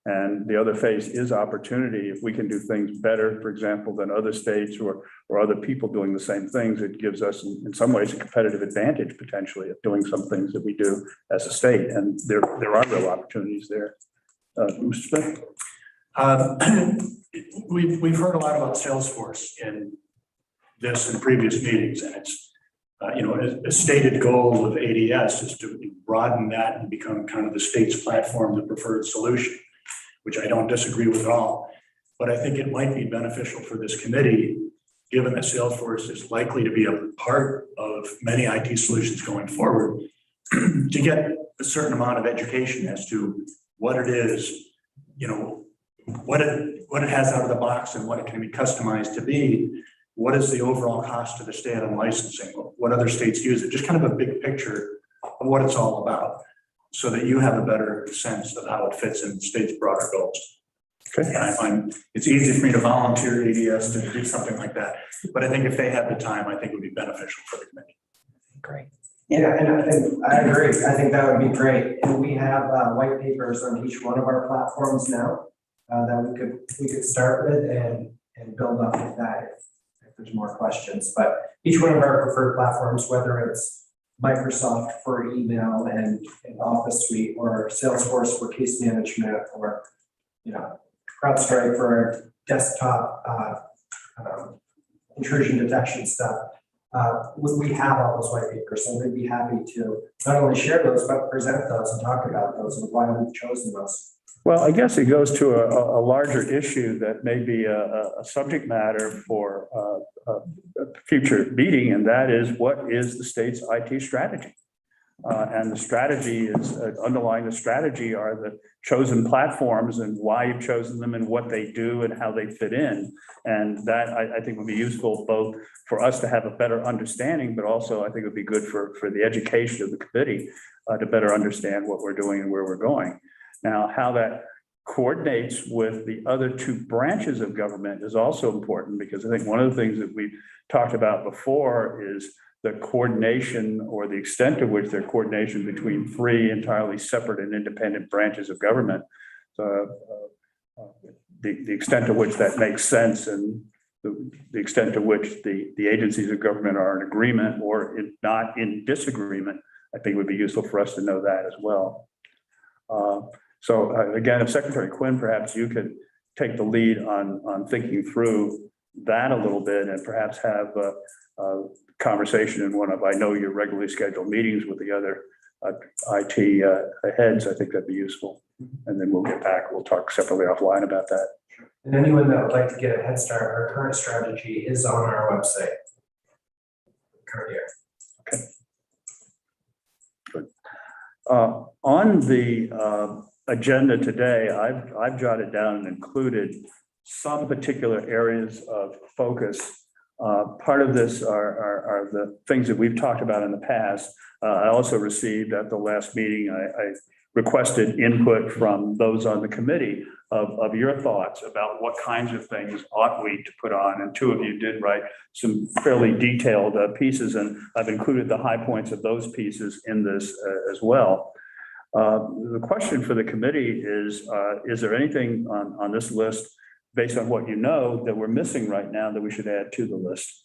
And the other face is opportunity. If we can do things better, for example, than other states or other people doing the same things, it gives us in some ways a competitive advantage potentially of doing some things that we do as a state. And there are real opportunities there. Mr. Smith? We've heard a lot about Salesforce in this and previous meetings, and it's, a stated goal of ADS is to broaden that and become kind of the state's platform, the preferred solution, which I don't disagree with at all. But I think it might be beneficial for this committee, given that Salesforce is likely to be a part of many IT solutions going forward, to get a certain amount of education as to what it is, what it has out of the box and what it can be customized to be. What is the overall cost to the state on licensing? What other states use it? Just kind of a big picture of what it's all about, so that you have a better sense of how it fits in the state's broader goals. Okay. And I find it's easy for me to volunteer ADS to do something like that. But I think if they have the time, I think it would be beneficial for the committee. Great. Yeah, and I agree. I think that would be great. And we have white papers on each one of our platforms now that we could start with and build up with that if there's more questions. But each one of our preferred platforms, whether it's Microsoft for email and Office Suite, or Salesforce for case management, or CrowdStrike for desktop intrusion detection stuff. We have all those white papers, so we'd be happy to not only share those, but present those and talk about those and why we've chosen those. Well, I guess it goes to a larger issue that may be a subject matter for a future meeting, and that is what is the state's IT strategy? And the strategy is underlying the strategy are the chosen platforms and why you've chosen them and what they do and how they fit in. And that I think would be useful both for us to have a better understanding, but also I think it would be good for the education of the committee to better understand what we're doing and where we're going. Now, how that coordinates with the other two branches of government is also important, because I think one of the things that we've talked about before is the coordination or the extent to which there's coordination between three entirely separate and independent branches of government. So the extent to which that makes sense and the extent to which the agencies of government are in agreement or if not in disagreement, I think it would be useful for us to know that as well. So again, if Secretary Quinn, perhaps you could take the lead on thinking through that a little bit and perhaps have a conversation in one of, I know your regularly scheduled meetings with the other IT heads, I think that'd be useful. And then we'll get back, we'll talk separately offline about that. And anyone that would like to get a head start, our current strategy is on our website. Current year. Okay. Good. On the agenda today, I've jotted down and included some particular areas of focus. Part of this are the things that we've talked about in the past. I also received at the last meeting, I requested input from those on the committee of your thoughts about what kinds of things ought we to put on. And two of you did write some fairly detailed pieces, and I've included the high points of those pieces in this as well. The question for the committee is there anything on this list based on what you know that we're missing right now that we should add to the list?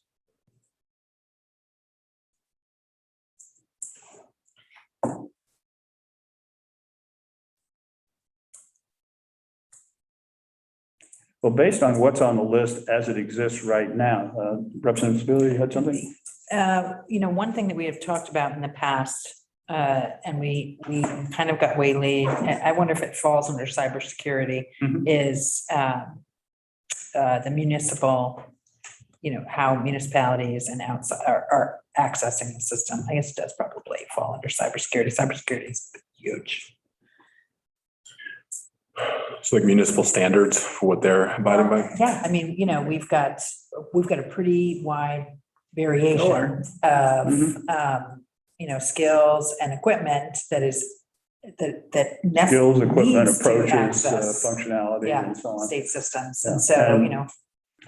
Well, based on what's on the list as it exists right now, Representative Sebelius, you had something? One thing that we have talked about in the past, and we kind of got waylaid, I wonder if it falls under cybersecurity, is the municipal, how municipalities and outside are accessing the system. I guess it does probably fall under cybersecurity. Cybersecurity is huge. It's like municipal standards for what they're abiding by. Yeah, I mean, we've got a pretty wide variation of, skills and equipment that Skills, equipment, needs to approaches, access, functionality, yeah, and so on. state systems. Yeah. And so,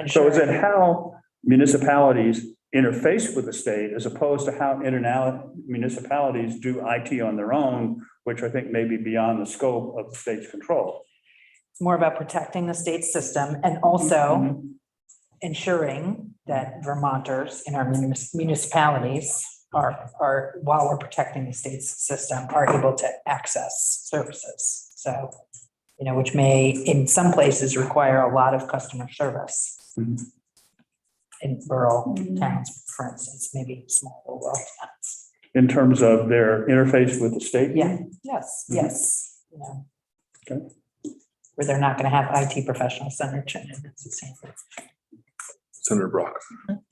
So is it how municipalities interface with the state as opposed to how municipalities do IT on their own, which I think may be beyond the scope of the state's control? It's more about protecting the state system and also ensuring that Vermonters in our municipalities are, while we're protecting the state's system, are able to access services. So, which may in some places require a lot of customer service. In rural towns, for instance, maybe small rural towns. In terms of their interface with the state? Yeah, yes. Okay. Where they're not going to have IT professionals under Chinnan. It's the same thing. Senator Brock.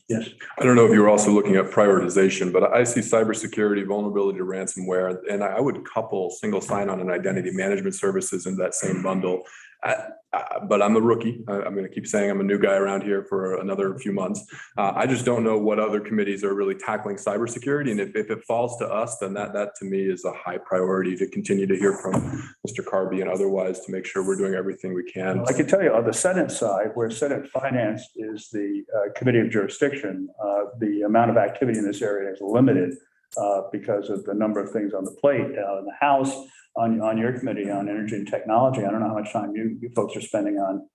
Yes. I don't know if you were also looking at prioritization, but I see cybersecurity, vulnerability to ransomware, and I would couple single sign-on and identity management services in that same bundle. But I'm a rookie. I'm going to keep saying I'm a new guy around here for another few months. I just don't know what other committees are really tackling cybersecurity. And if it falls to us, then that to me is a high priority to continue to hear from Mr. Carby and otherwise to make sure we're doing everything we can. I can tell you on the Senate side, where Senate Finance is the committee of jurisdiction, the amount of activity in this area is limited because of the number of things on the plate. In the House, on your committee on energy and technology, I don't know how much time you folks are spending on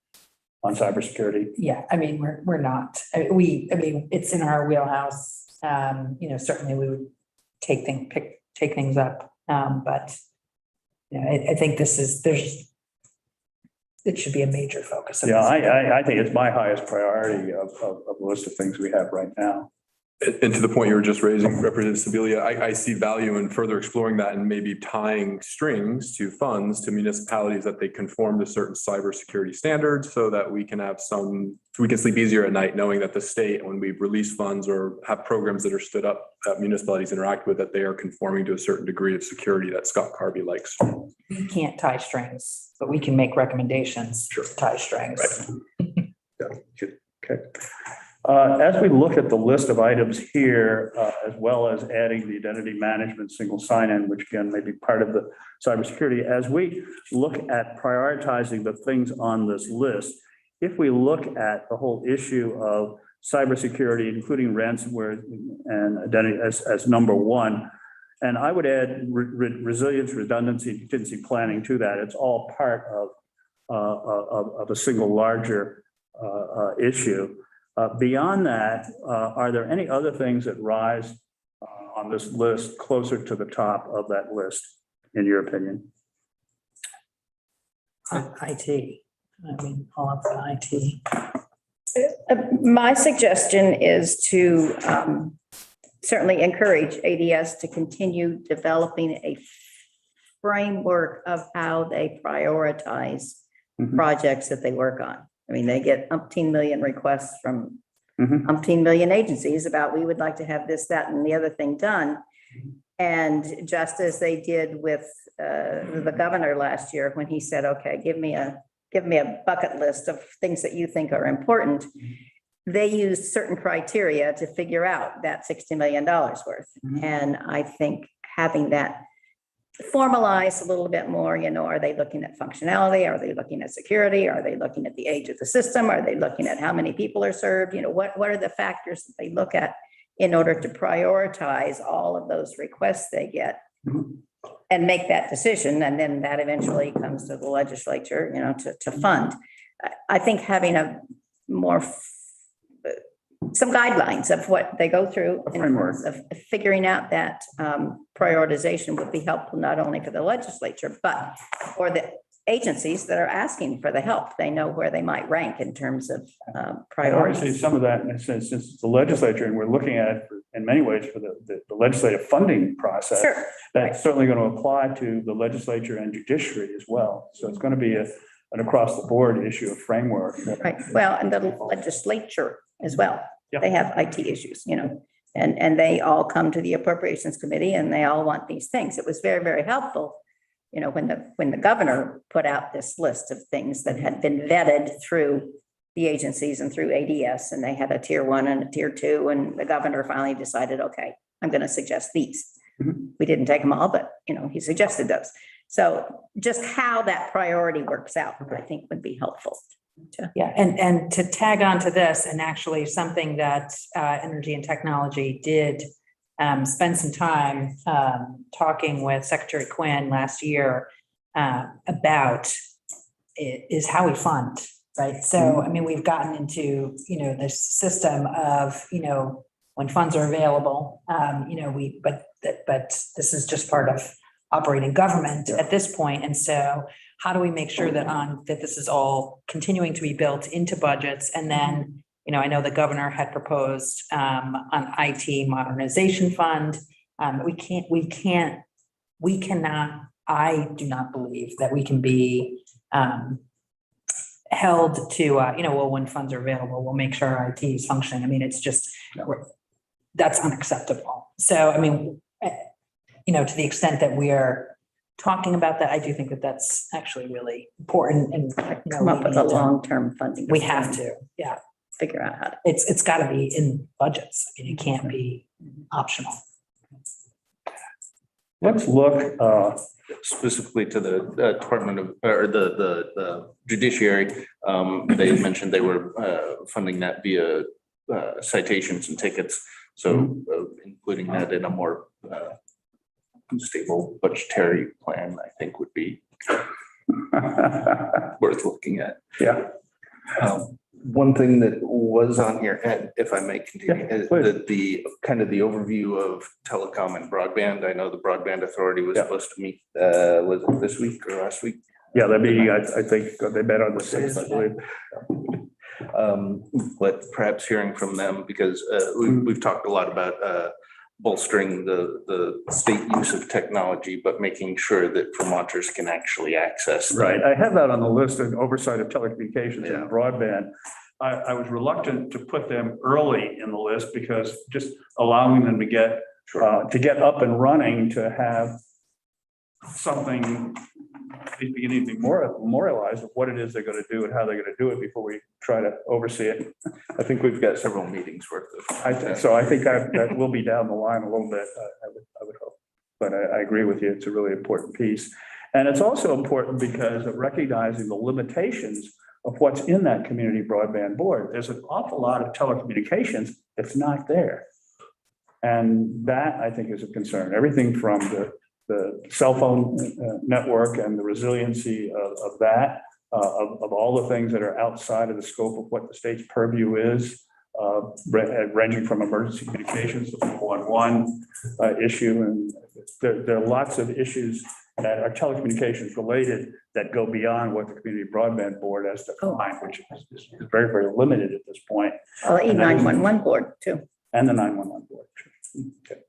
cybersecurity. Yeah, I mean, we're not. I mean, it's in our wheelhouse. Certainly we would take things up, but I think it should be a major focus. Yeah, I think it's my highest priority of the list of things we have right now. And to the point you were just raising, Representative Sibilia, I see value in further exploring that and maybe tying strings to funds to municipalities that they conform to certain cybersecurity standards so that we can sleep easier at night knowing that the state, when we release funds or have programs that are stood up that municipalities interact with, that they are conforming to a certain degree of security that Scott Carby likes. We can't tie strings, but we can make recommendations to tie strings. Right. Yeah. Okay. As we look at the list of items here, as well as adding the identity management single sign-in, which again may be part of the cybersecurity, as we look at prioritizing the things on this list, if we look at the whole issue of cybersecurity, including ransomware and identity as number one, and I would add resilience, redundancy, contingency planning to that. It's all part of a single larger issue. Beyond that, are there any other things that rise on this list closer to the top of that list, in your opinion? IT, I mean, all of the IT. My suggestion is to certainly encourage ADS to continue developing a framework of how they prioritize projects that they work on. I mean, they get umpteen million requests from umpteen million agencies about, we would like to have this, that, and the other thing done. And just as they did with the governor last year, when he said, okay, give me a bucket list of things that you think are important, they used certain criteria to figure out that $60 million worth. And I think having that formalized a little bit more, you know, are they looking at functionality? Are they looking at security? Are they looking at the age of the system? Are they looking at how many people are served? You know, what are the factors that they look at in order to prioritize all of those requests they get and make that decision? And then that eventually comes to the legislature, you know, to fund. I think having a more some guidelines of what they go through in terms of figuring out that prioritization would be helpful, not only for the legislature, but for the agencies that are asking for the help. They know where they might rank in terms of priorities. I see some of that in a sense, since it's the legislature, and we're looking at it in many ways for the legislative funding process. Sure. That's certainly going to apply to the legislature and judiciary as well. So it's going to be an across the board issue of framework. Right. Well, and the legislature as well. Yep. They have IT issues, you know, and they all come to the appropriations committee and they all want these things. It was very, very helpful, you know, when the governor put out this list of things that had been vetted through the agencies and through ADS, and they had a tier 1 and a tier 2, and the governor finally decided, okay, I'm going to suggest these. We didn't take them all, but, you know, he suggested those. So just how that priority works out, I think would be helpful. Yeah, and to tag on to this, and actually something that Energy and Technology did spend some time talking with Secretary Quinn last year about is how we fund, right? So, I mean, we've gotten into, you know, this system of, you know, when funds are available, you know, but this is just part of operating government at this point. And so how do we make sure that this is all continuing to be built into budgets? And then, you know, I know the governor had proposed an IT Modernization Fund. We cannot, I do not believe that we can be held to, you know, well, when funds are available, we'll make sure our IT is functioning. I mean, it's just, that's unacceptable. So, I mean, you know, to the extent that we are talking about that, I do think that that's actually really important. And you know, come up with a long-term funding. We have to, yeah, figure out how to. it's got to be in budgets. I mean, it can't be optional. Let's look Specifically to the Department of, or the Judiciary, they mentioned they were funding that via citations and tickets. So including that in a more stable budgetary plan, I think would be worth looking at. Yeah. One thing that was on here, and if I may continue, Yeah, is the kind of the overview of telecom and broadband. I know the Broadband Authority was supposed to meet, was it this week or last week? Yeah, that meeting, I think they met on the 6th, I believe. But perhaps hearing from them, because we've talked a lot about bolstering the state use of technology, but making sure that Vermonters can actually access them. Right. I have that on the list of oversight of telecommunications and broadband. I was reluctant to put them early in the list because just allowing them to get up and running, to have something beginning to be more memorialized of what it is they're going to do and how they're going to do it before we try to oversee it. I think we've got several meetings worth of. So I think that will be down the line a little bit, I would hope. But I agree with you. It's a really important piece. And it's also important because of recognizing the limitations of what's in that community broadband board. There's an awful lot of telecommunications that's not there. And that, I think, is a concern. Everything from the cell phone network and the resiliency of that, of all the things that are outside of the scope of what the state's purview is, ranging from emergency communications, the 411 issue, and there are lots of issues that are telecommunications related that go beyond what the Community Broadband Board has defined, which is very, very limited at this point, Well, E911 board too. and the 911 board. Okay.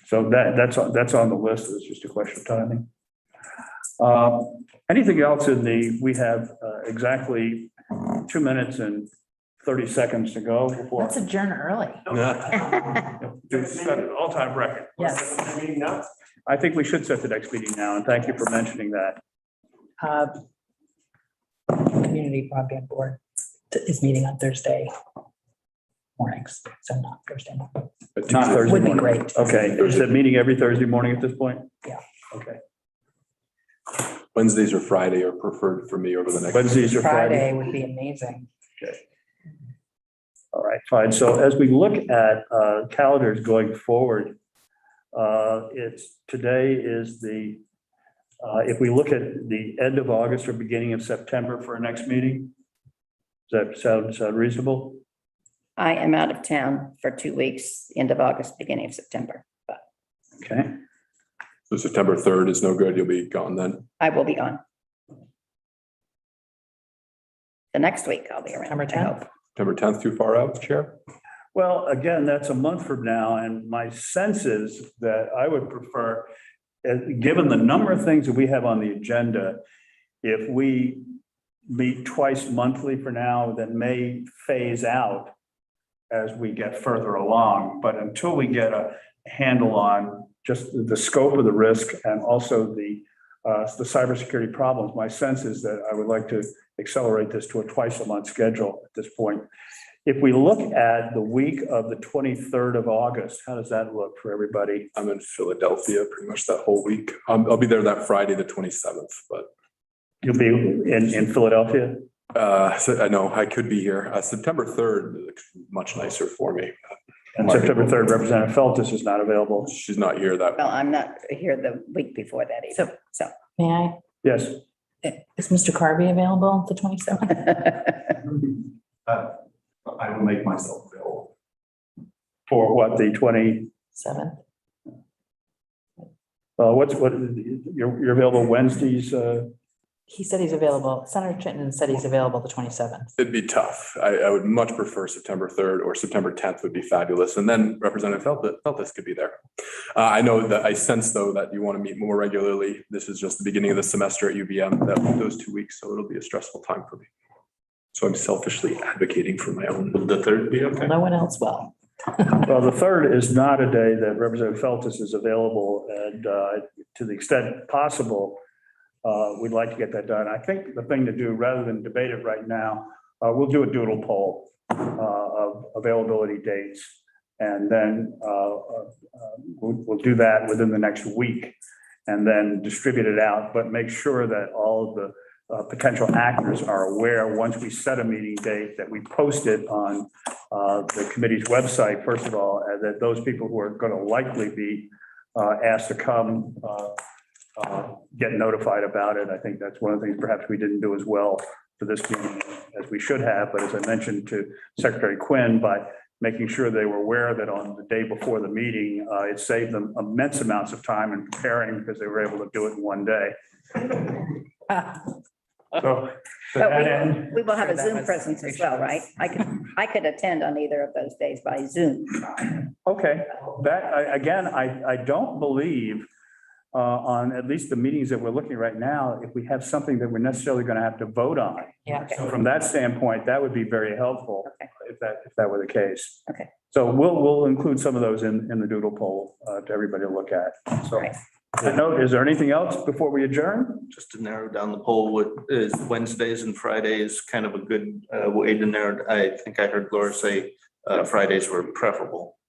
So that's on the list. It's just a question of timing. Anything else we have exactly 2 minutes and 30 seconds to go before. Let's adjourn early. It's got an all-time record. Yes. I think we should set the next meeting now, and thank you for mentioning that. Community Broadband Board is meeting on Thursday mornings, so not Thursday morning. Not Thursday Would be morning. great. Okay, is that meeting every Thursday morning at this point? Yeah. Okay. Wednesdays or Friday are preferred for me over the next. Wednesdays or Friday? Friday would be amazing. All right, fine. So as we look at calendars going forward, today is if we look at the end of August or beginning of September for our next meeting, does that sound reasonable? I am out of town for 2 weeks, end of August, beginning of September, but Okay, So September 3rd is no good. You'll be gone then. I will be on. The next week I'll be around. September I hope. 10th. September 10th, too far out, Chair? well, again, that's a month from now, and my sense is that I would prefer, given the number of things that we have on the agenda, if we meet twice monthly for now, that may phase out as we get further along. But until we get a handle on just the scope of the risk and also the cybersecurity problems, my sense is that I would like to accelerate this to a twice-a-month schedule at this point. If we look at the week of the 23rd of August, how does that look for everybody? I'm in Philadelphia pretty much that whole week. I'll be there that Friday, the 27th, but You'll be in Philadelphia? so I know I could be here. September 3rd looks much nicer for me. And September 3rd, Representative Feltus is not available. She's not here that. Well, I'm not here the week before that either, so. May I? Yes. Is Mr. Carby available the 27th? I will make myself available. For what, the 20, 7th? you're available Wednesdays? He said he's available. Senator Chittenden said he's available the 27th. It'd be tough. I would much prefer September 3rd or September 10th would be fabulous. And then Representative Feltus could be there. I know that I sense though that you want to meet more regularly. This is just the beginning of the semester at UVM, those 2 weeks. So it'll be a stressful time for me. So I'm selfishly advocating for my own. Will the 3rd be okay? No one else will. Well, the 3rd is not a day that Representative Feltus is available, and to the extent possible, we'd like to get that done. I think the thing to do, rather than debate it right now, we'll do a doodle poll of availability dates. And then we'll do that within the next week and then distribute it out, but make sure that all of the potential actors are aware, once we set a meeting date, that we post it on the committee's website, first of all, and that those people who are going to likely be asked to come get notified about it. I think that's one of the things perhaps we didn't do as well for this meeting as we should have. But as I mentioned to Secretary Quinn, by making sure they were aware that on the day before the meeting, it saved them immense amounts of time in preparing because they were able to do it in one day. So to But that end, we will have a That Zoom was presence as well, right? I could attend on either of those days by Zoom. okay, again, I don't believe on at least the meetings that we're looking right now, if we have something that we're necessarily going to have to vote on. Yeah. So from that standpoint, that would be very helpful Okay. if that were the case. Okay. So we'll include some of those in the doodle poll to everybody to look at. So Right. note, is there anything else before we adjourn? Just to narrow down the poll, what is Wednesdays and Fridays kind of a good way to narrow? I think I heard Laura say Fridays were preferable.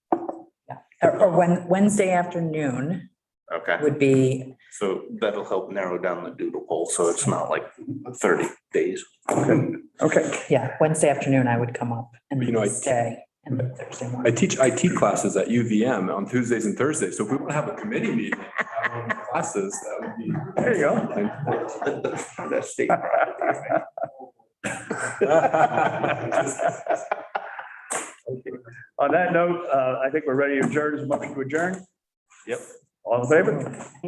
Or Wednesday afternoon Okay, would be, so that'll help narrow down the doodle poll, so it's not like 30 days. Okay, yeah, Wednesday afternoon I would come up and You know, I- stay and Thursday I morning. teach IT classes at UVM on Tuesdays and Thursdays. So if we want to have a committee meeting, have one of the classes, that would be. there you go. That's state property. Okay. On that note, I think we're ready to adjourn. Is a motion to adjourn? Yep. All in favor?